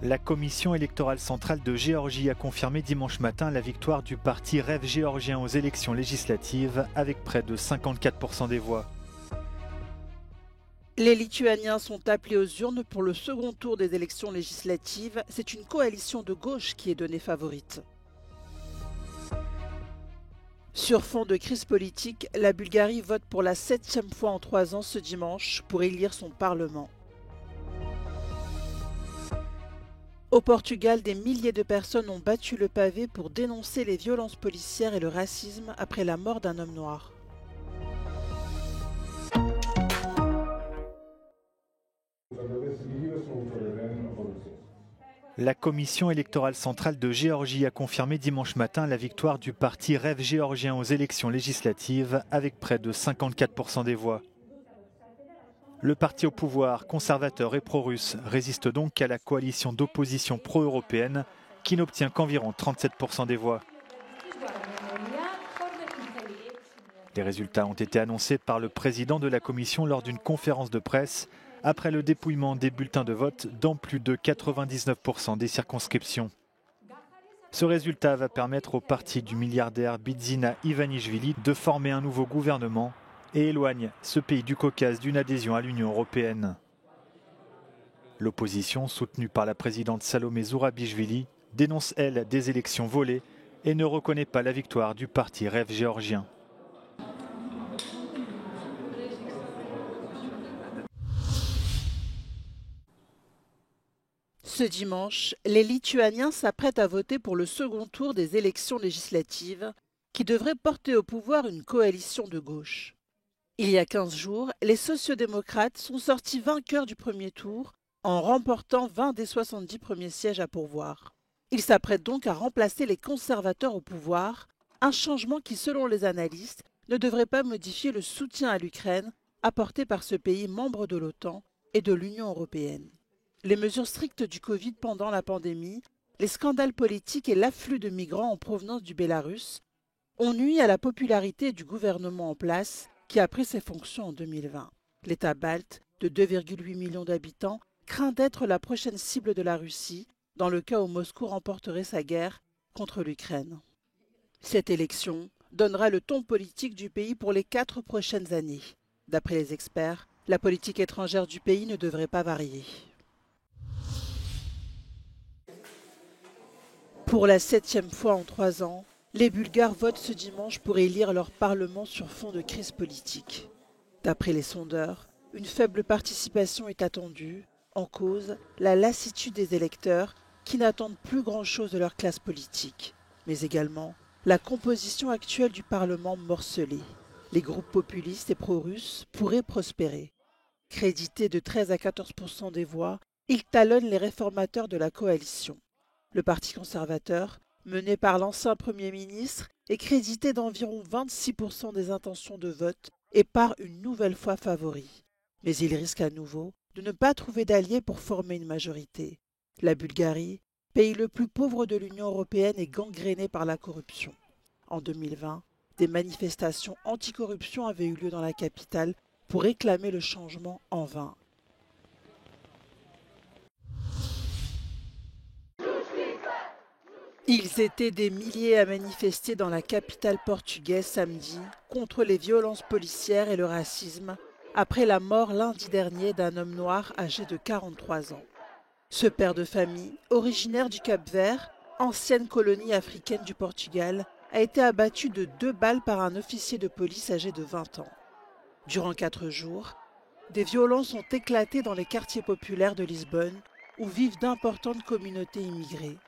La commission électorale centrale de Géorgie a confirmé dimanche matin la victoire du parti Rêve géorgien aux élections législatives avec près de 54% des voix. Les Lituaniens sont appelés aux urnes pour le second tour des élections législatives. C'est une coalition de gauche qui est donnée favorite. Sur fond de crise politique, la Bulgarie vote pour la 7e fois en 3 ans ce dimanche pour élire son Parlement. Au Portugal, des milliers de personnes ont battu le pavé pour dénoncer les violences policières et le racisme après la mort d'un homme noir. La commission électorale centrale de Géorgie a confirmé dimanche matin la victoire du parti Rêve géorgien aux élections législatives avec près de 54% des voix. Le parti au pouvoir, conservateur et pro-russe, résiste donc à la coalition d'opposition pro-européenne qui n'obtient qu'environ 37% des voix. Les résultats ont été annoncés par le président de la commission lors d'une conférence de presse après le dépouillement des bulletins de vote dans plus de 99% des circonscriptions. Ce résultat va permettre au parti du milliardaire Bidzina Ivanishvili de former un nouveau gouvernement et éloigne ce pays du Caucase d'une adhésion à l'Union européenne. L'opposition, soutenue par la présidente Salomé Zourabichvili, dénonce, elle, des élections volées et ne reconnaît pas la victoire du parti Rêve géorgien. Ce dimanche, les Lituaniens s'apprêtent à voter pour le second tour des élections législatives qui devraient porter au pouvoir une coalition de gauche. Il y a 15 jours, les sociodémocrates sont sortis vainqueurs du premier tour en remportant 20 des 70 premiers sièges à pourvoir. Ils s'apprêtent donc à remplacer les conservateurs au pouvoir, un changement qui, selon les analystes, ne devrait pas modifier le soutien à l'Ukraine apporté par ce pays membre de l'OTAN et de l'Union européenne. Les mesures strictes du Covid pendant la pandémie, les scandales politiques et l'afflux de migrants en provenance du Bélarus ont nui à la popularité du gouvernement en place qui a pris ses fonctions en 2020. L'État balte, de 2,8 millions d'habitants, craint d'être la prochaine cible de la Russie, dans le cas où Moscou remporterait sa guerre contre l'Ukraine. Cette élection donnera le ton politique du pays pour les 4 prochaines années. D'après les experts, la politique étrangère du pays ne devrait pas varier. Pour la 7e fois en 3 ans, les Bulgares votent ce dimanche pour élire leur Parlement sur fond de crise politique. D'après les sondeurs, une faible participation est attendue, en cause la lassitude des électeurs qui n'attendent plus grand-chose de leur classe politique, mais également la composition actuelle du Parlement morcelée. Les groupes populistes et pro-russes pourraient prospérer. Crédités de 13 à 14% des voix, ils talonnent les réformateurs de la coalition. Le Parti conservateur, mené par l'ancien Premier ministre, est crédité d'environ 26% des intentions de vote et part une nouvelle fois favori. Mais il risque à nouveau de ne pas trouver d'alliés pour former une majorité. La Bulgarie, pays le plus pauvre de l'Union européenne, est gangrénée par la corruption. En 2020, des manifestations anticorruption avaient eu lieu dans la capitale pour réclamer le changement en vain. Ils étaient des milliers à manifester dans la capitale portugaise samedi contre les violences policières et le racisme après la mort lundi dernier d'un homme noir âgé de 43 ans. Ce père de famille, originaire du Cap-Vert, ancienne colonie africaine du Portugal, a été abattu de 2 balles par un officier de police âgé de 20 ans. Durant 4 jours, des violences ont éclaté dans les quartiers populaires de Lisbonne où vivent d'importantes communautés immigrées.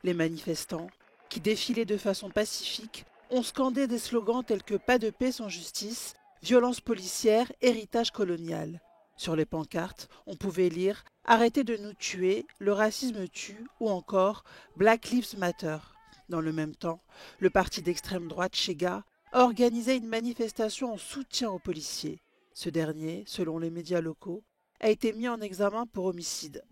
Les manifestants, qui défilaient de façon pacifique, ont scandé des slogans tels que « Pas de paix sans justice »,« Violence policière, héritage colonial ». Sur les pancartes, on pouvait lire « Arrêtez de nous tuer, le racisme tue » ou encore « Black Lives Matter ». Dans le même temps, le parti d'extrême droite Chega a organisé une manifestation en soutien aux policiers. Ce dernier, selon les médias locaux, a été mis en examen pour homicide.